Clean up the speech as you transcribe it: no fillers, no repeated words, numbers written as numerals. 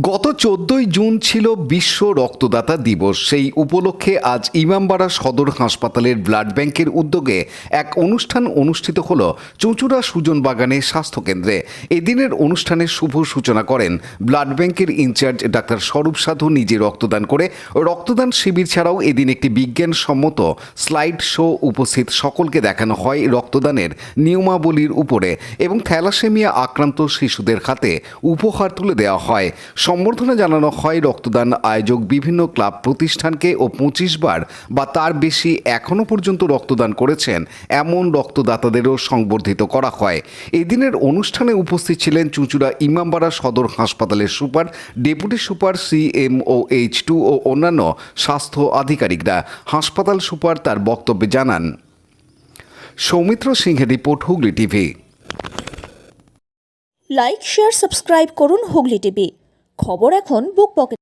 গত 14ই জুন ছিল বিশ্ব রক্তদাতা দিবস। সেই উপলক্ষে আজ ইমামবাড়া সদর হাসপাতালের ব্লাড ব্যাংকের উদ্যোগে এক অনুষ্ঠান অনুষ্ঠিত হল চুঁচুড়া সুজন বাগানে স্বাস্থ্যকেন্দ্রে। এদিনের অনুষ্ঠানের শুভ সূচনা করেন ব্লাড ব্যাংকের ইনচার্জ ডাক্তার স্বরূপ সাধু নিজে রক্তদান করে। রক্তদান শিবির ছাড়াও এদিন একটি বিজ্ঞানসম্মত স্লাইড শো উপস্থিত সকলকে দেখানো হয় রক্তদানের নিয়মাবলীর উপরে এবং থ্যালাসেমিয়া আক্রান্ত শিশুদের হাতে উপহার তুলে দেওয়া হয়। সম্বর্ধনা জানানো হয় রক্তদান আয়োজক বিভিন্ন ক্লাব প্রতিষ্ঠানকে ও 25 বার বা তার বেশি এখনও পর্যন্ত রক্তদান করেছেন এমন রক্তদাতাদেরও সংবর্ধিত করা হয়। এদিনের অনুষ্ঠানে উপস্থিত ছিলেন চুঁচুড়া ইমামবাড়া সদর হাসপাতালের সুপার, ডেপুটি সুপার, CMOH2 ও অন্যান্য স্বাস্থ্য আধিকারিকরা। হাসপাতাল সুপার তার বক্তব্যে জানান। সৌমিত্র সিংহের report, Hooghly TV. Like, share, subscribe করুন হুগলি টিভি। খবর এখন বুক পকেটে।